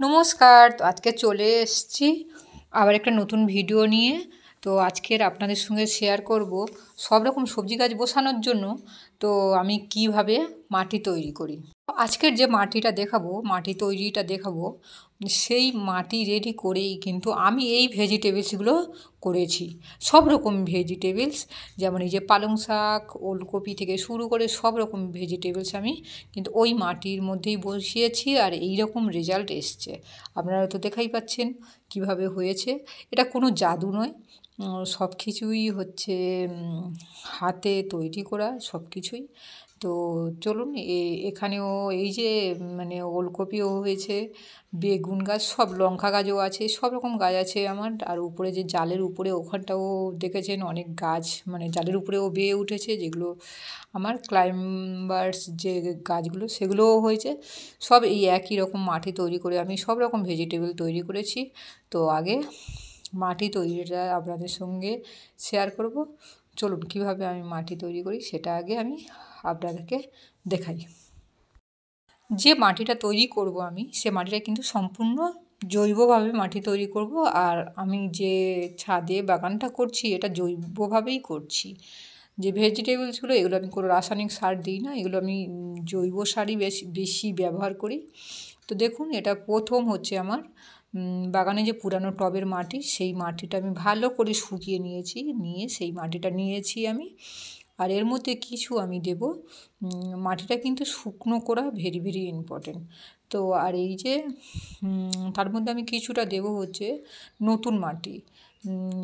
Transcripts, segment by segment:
নমস্কার। তো আজকে চলে এসেছি আবার একটা নতুন ভিডিও নিয়ে। তো আজকের আপনাদের সঙ্গে শেয়ার করব সব রকম সবজি গাছ বসানোর জন্য তো আমি কিভাবে মাটি তৈরি করি। আজকের যে মাটিটা দেখাবো, মাটি তৈরিটা দেখাবো, সেই মাটি রেডি করেই কিন্তু আমি এই ভেজিটেবলসগুলো করেছি। সব রকম ভেজিটেবলস, যেমন এই যে পালং শাক, ওলকপি থেকে শুরু করে সব রকম ভেজিটেবলস আমি কিন্তু ওই মাটির মধ্যেই বসিয়েছি, আর এই রকম রেজাল্ট এসছে। আপনারা তো দেখাই পাচ্ছেন কিভাবে হয়েছে। এটা কোনো জাদু নয়, সব কিছুই হচ্ছে হাতে তৈরি করা সব কিছুই। তো চলুন, এখানেও এই যে ওলকপিও হয়েছে, বেগুন গাছ, সব লঙ্কা গাছও আছে, সব রকম গাছ আছে আমার। আর উপরে যে জালের উপরে ওখানটাও দেখেছেন অনেক গাছ, জালের উপরেও বেয়ে উঠেছে, যেগুলো আমার ক্লাইম্বার্স যে গাছগুলো সেগুলোও হয়েছে। সব এই একই রকম মাটি তৈরি করে আমি সব রকম ভেজিটেবল তৈরি করেছি। তো আগে মাটি তৈরিটা আপনাদের সঙ্গে শেয়ার করব। চলুন, কীভাবে আমি মাটি তৈরি করি সেটা আগে আমি আপনাদেরকে দেখাই। যে মাটিটা তৈরি করব আমি, সে মাটিটা কিন্তু সম্পূর্ণ জৈবভাবে মাটি তৈরি করব। আর আমি যে ছাদে বাগানটা করছি এটা জৈবভাবেই করছি। যে ভেজিটেবলসগুলো, এগুলো আমি কোনো রাসায়নিক সার দিই না, এগুলো আমি জৈব সারই বেশি ব্যবহার করি। তো দেখুন, এটা প্রথম হচ্ছে আমার বাগানে যে পুরানো টবের মাটি, সেই মাটিটা আমি ভালো করে শুকিয়ে নিয়েছি, নিয়ে সেই মাটিটা নিয়েছি আমি। আর এর মধ্যে কিছু আমি দেব, মাটিটা কিন্তু শুকনো করা ভেরি ভেরি ইম্পর্টেন্ট। তো আর এই যে তার মধ্যে আমি কিছুটা দেব হচ্ছে নতুন মাটি।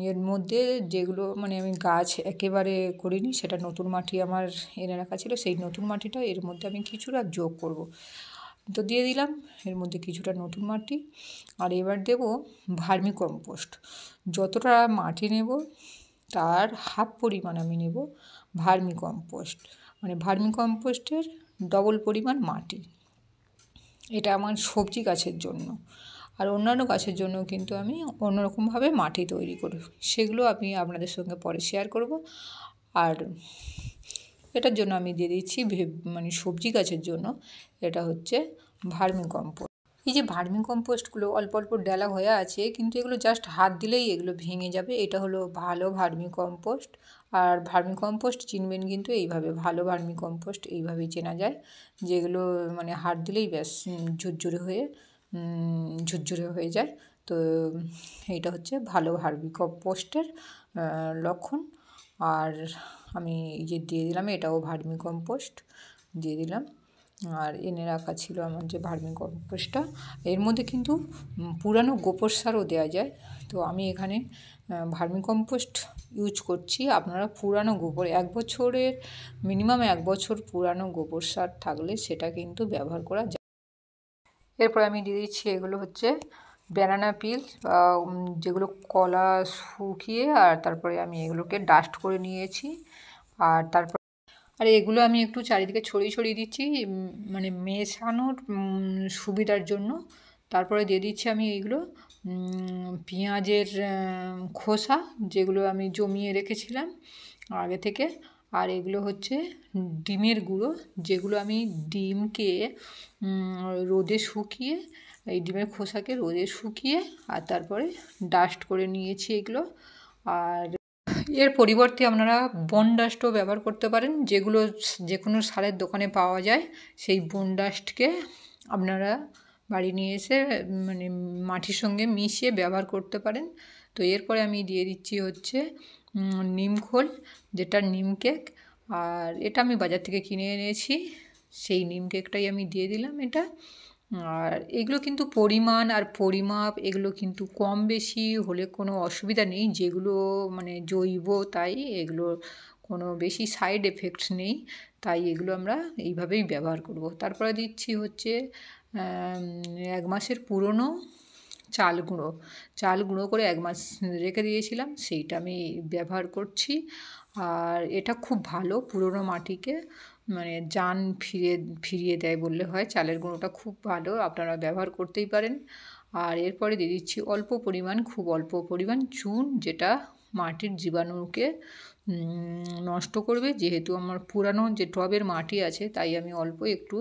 এর মধ্যে যেগুলো আমি গাছ একেবারে করিনি, সেটা নতুন মাটি আমার এনে রাখা ছিল, সেই নতুন মাটিটা এর মধ্যে আমি কিছুটা যোগ করব। তো দিয়ে দিলাম এর মধ্যে কিছুটা নতুন মাটি। আর এবার দেব ভার্মি কম্পোস্ট। যতটা মাটি নেব তার হাফ পরিমাণ আমি নেব ভার্মি কম্পোস্ট, ভার্মি কম্পোস্টের ডবল পরিমাণ মাটি। এটা আমার সবজি গাছের জন্য। আর অন্যান্য গাছের জন্য কিন্তু আমি অন্যরকমভাবে মাটি তৈরি করি, সেগুলো আমি আপনাদের সঙ্গে পরে শেয়ার করব। আর এটার জন্য আমি দিয়ে দিচ্ছি সবজি গাছের জন্য এটা হচ্ছে ভার্মি কম্পোস্ট। এই যে ভার্মি কম্পোস্টগুলো অল্প অল্প ডেলা হয়ে আছে, কিন্তু এগুলো জাস্ট হাত দিলেই এগুলো ভেঙে যাবে। এটা হলো ভালো ভার্মি কম্পোস্ট। আর ভার্মি কম্পোস্ট চিনবেন কিন্তু এইভাবে, ভালো ভার্মি কম্পোস্ট এইভাবেই চেনা যায়, যেগুলো হাত দিলেই ব্যাস ঝুরঝুরে হয়ে যায়। তো এইটা হচ্ছে ভালো ভার্মি কম্পোস্টের লক্ষণ। আর আমি এই যে দিয়ে দিলাম, এটাও ভার্মি কম্পোস্ট দিয়ে দিলাম। আর এনে রাখা ছিল আমার যে ভার্মি কম্পোস্টটা, এর মধ্যে কিন্তু পুরানো গোবর সারও দেওয়া যায়। তো আমি এখানে ভার্মি কম্পোস্ট ইউজ করছি। আপনারা পুরানো গোবর, মিনিমাম 1 বছর পুরানো গোবর সার থাকলে সেটা কিন্তু ব্যবহার করা যায়। এরপর আমি দিয়ে দিচ্ছি, এগুলো হচ্ছে ব্যানানা পিল, যেগুলো কলা শুকিয়ে আর তারপরে আমি এগুলোকে ডাস্ট করে নিয়েছি। আর এগুলো আমি একটু চারিদিকে ছড়িয়ে ছড়িয়ে দিচ্ছি, মেশানোর সুবিধার জন্য। তারপরে দিয়ে দিচ্ছি আমি এইগুলো পেঁয়াজের খোসা, যেগুলো আমি জমিয়ে রেখেছিলাম আগে থেকে। আর এগুলো হচ্ছে ডিমের গুঁড়ো, যেগুলো আমি ডিমকে রোদে শুকিয়ে, এই ডিমের খোসাকে রোদে শুকিয়ে আর তারপরে ডাস্ট করে নিয়েছি এগুলো। আর এর পরিবর্তে আপনারা বন ডাস্টও ব্যবহার করতে পারেন, যেগুলো যে কোনো সারের দোকানে পাওয়া যায়। সেই বন ডাস্টকে আপনারা বাড়ি নিয়ে এসে মাটির সঙ্গে মিশিয়ে ব্যবহার করতে পারেন। তো এরপরে আমি দিয়ে দিচ্ছি হচ্ছে নিমখোল, যেটা নিম কেক। আর এটা আমি বাজার থেকে কিনে এনেছি, সেই নিম কেকটাই আমি দিয়ে দিলাম এটা। আর এগুলো কিন্তু পরিমাণ আর পরিমাপ এগুলো কিন্তু কম বেশি হলে কোনো অসুবিধা নেই, যেগুলো জৈব, তাই এগুলোর কোনো বেশি সাইড এফেক্টস নেই, তাই এগুলো আমরা এইভাবেই ব্যবহার করব। তারপরে দিচ্ছি হচ্ছে 1 মাসের পুরনো চাল গুঁড়ো করে 1 মাস রেখে দিয়েছিলাম, সেইটা আমি ব্যবহার করছি। আর এটা খুব ভালো, পুরনো মাটিকে জান ফিরিয়ে দেয় বললে হয়। চালের গুঁড়োটা খুব ভালো, আপনারা ব্যবহার করতেই পারেন। আর এরপরে দিয়ে দিচ্ছি খুব অল্প পরিমাণ চুন, যেটা মাটির জীবাণুকে নষ্ট করবে। যেহেতু আমার পুরানো যে টবের মাটি আছে, তাই আমি অল্প একটু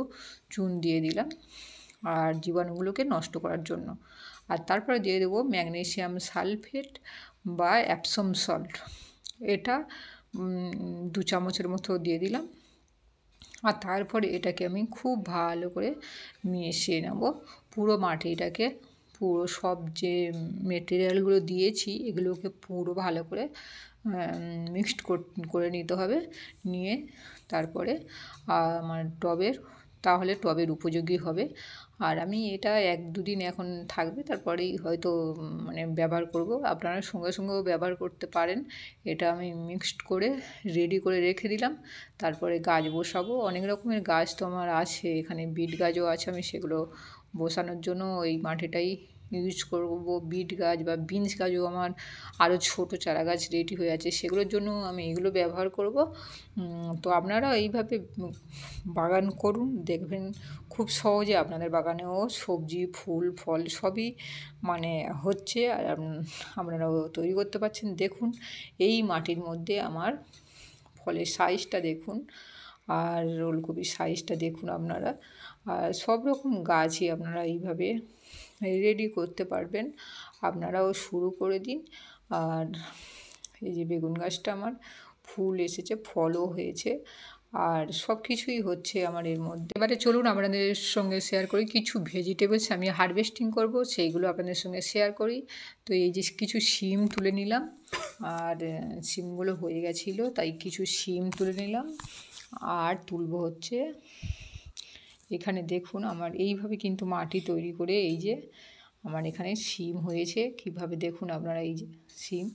চুন দিয়ে দিলাম। আর জীবাণুগুলোকে নষ্ট করার জন্য। আর তারপরে দিয়ে দেবো ম্যাগনেসিয়াম সালফেট বা অ্যাপসম সল্ট, এটা 2 চামচের মতো দিয়ে দিলাম। আর তারপরে এটাকে আমি খুব ভালো করে মিশিয়ে নেব পুরো মাটিটাকে, পুরো সব যে মেটেরিয়ালগুলো দিয়েছি এগুলোকে পুরো ভালো করে মিক্সড করে নিতে হবে। নিয়ে তারপরে আমার তাহলে টবের উপযোগী হবে। আর আমি এটা 1-2 দিন এখন থাকবে, তারপরেই হয়তো মানে ব্যবহার করব। আপনারা সঙ্গে সঙ্গেও ব্যবহার করতে পারেন। এটা আমি মিক্সড করে রেডি করে রেখে দিলাম। তারপরে গাছ বসাবো। অনেক রকমের গাছ তো আমার আছে, এখানে বিট গাছও আছে, আমি সেগুলো বসানোর জন্য ওই মাটিটাই ইউজ করব। বিট গাছ বা বিনস গাছও আমার আরও ছোটো চারা গাছ রেডি হয়ে আছে, সেগুলোর জন্য আমি এগুলো ব্যবহার করব। তো আপনারা এইভাবে বাগান করুন, দেখবেন খুব সহজে আপনাদের বাগানেও সবজি ফুল ফল সবই মানে হচ্ছে, আর আপনারাও তৈরি করতে পারছেন। দেখুন এই মাটির মধ্যে আমার ফলের সাইজটা দেখুন, আর ওলকপির সাইজটা দেখুন আপনারা। আর সব রকম গাছই আপনারা এইভাবে রেডি করতে পারবেন। আপনারাও শুরু করে দিন। আর এই যে বেগুন গাছটা আমার ফুল এসেছে, ফলও হয়েছে, আর সব কিছুই হচ্ছে আমার এর মধ্যে। এবারে চলুন আপনাদের সঙ্গে শেয়ার করি কিছু ভেজিটেবলস আমি হারভেস্টিং করব, সেইগুলো আপনাদের সঙ্গে শেয়ার করি। তো এই যে কিছু শিম তুলে নিলাম, আর শিমগুলো হয়ে গেছিলো তাই কিছু শিম তুলে নিলাম। আর তুলব হচ্ছে এখানে দেখুন আমার এইভাবে কিন্তু মাটি তৈরি করে এই যে আমার এখানে শিম হয়েছে কীভাবে দেখুন আপনারা, এই যে শিম।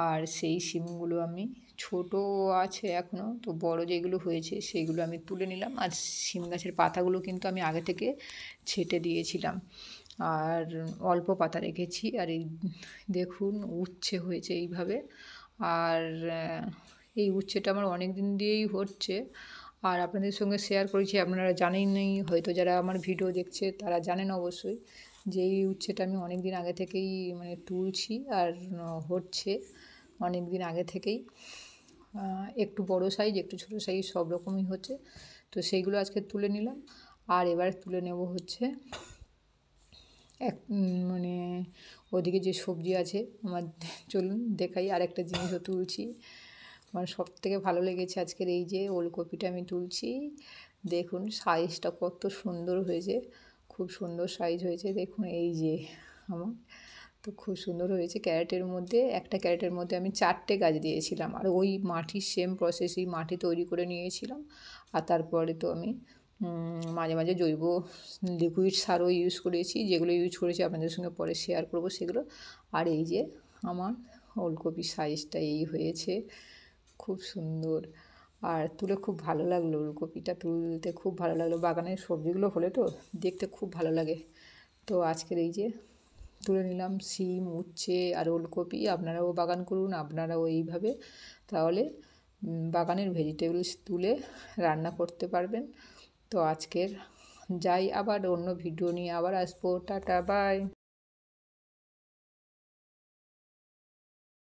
আর সেই শিমগুলো আমি ছোটো আছে এখনও, তো বড় যেগুলো হয়েছে সেইগুলো আমি তুলে নিলাম। আর শিম গাছের পাতাগুলো কিন্তু আমি আগে থেকে ছেটে দিয়েছিলাম, আর অল্প পাতা রেখেছি। আর এই দেখুন উচ্ছে হয়েছে এইভাবে। আর এই উচ্ছেটা আমার অনেক দিন দিয়েই হচ্ছে, আর আপনাদের সঙ্গে শেয়ার করেছি। আপনারা জানেনই হয়তো, যারা আমার ভিডিও দেখছে তারা জানেন অবশ্যই যে এই উচ্ছেটা আমি অনেক দিন আগে থেকেই মানে তুলছি, আর হচ্ছে অনেক দিন আগে থেকেই। একটু বড় সাইজ একটু ছোটো সাইজ সব রকমই হচ্ছে, তো সেইগুলো আজকে তুলে নিলাম। আর এবার তুলে নেব হচ্ছে মানে ওদিকে যে সবজি আছে আমার, চলুন দেখাই। আর একটা জিনিসও তুলছি, আমার সবথেকে ভালো লেগেছে আজকের এই যে ওলকপিটা আমি তুলছি। দেখুন সাইজটা কত সুন্দর হয়েছে, খুব সুন্দর সাইজ হয়েছে। দেখুন এই যে আমার তো খুব সুন্দর হয়েছে। একটা ক্যারেটের মধ্যে আমি 4টে গাছ দিয়েছিলাম, আর ওই মাটির সেম প্রসেসেই মাটি তৈরি করে নিয়েছিলাম। আর তারপরে তো আমি মাঝে মাঝে জৈব লিকুইড সারও ইউজ করেছি, যেগুলো ইউজ করেছি আপনাদের সঙ্গে পরে শেয়ার করব সেগুলো। আর এই যে আমার ওলকপির সাইজটা এই হয়েছে, খুব সুন্দর। আর তুলে খুব ভালো লাগলো, ওলকপিটা তুলতে খুব ভালো লাগলো। বাগানের সবজিগুলো হলে তো দেখতে খুব ভালো লাগে। তো আজকের এই যে তুলে নিলাম শিম, উচ্ছে আর ওলকপি। আপনারাও বাগান করুন, আপনারাও এইভাবে, তাহলে বাগানের ভেজিটেবলস তুলে রান্না করতে পারবেন। তো আজকের যাই, আবার অন্য ভিডিও নিয়ে আবার আসবো। Tata, by.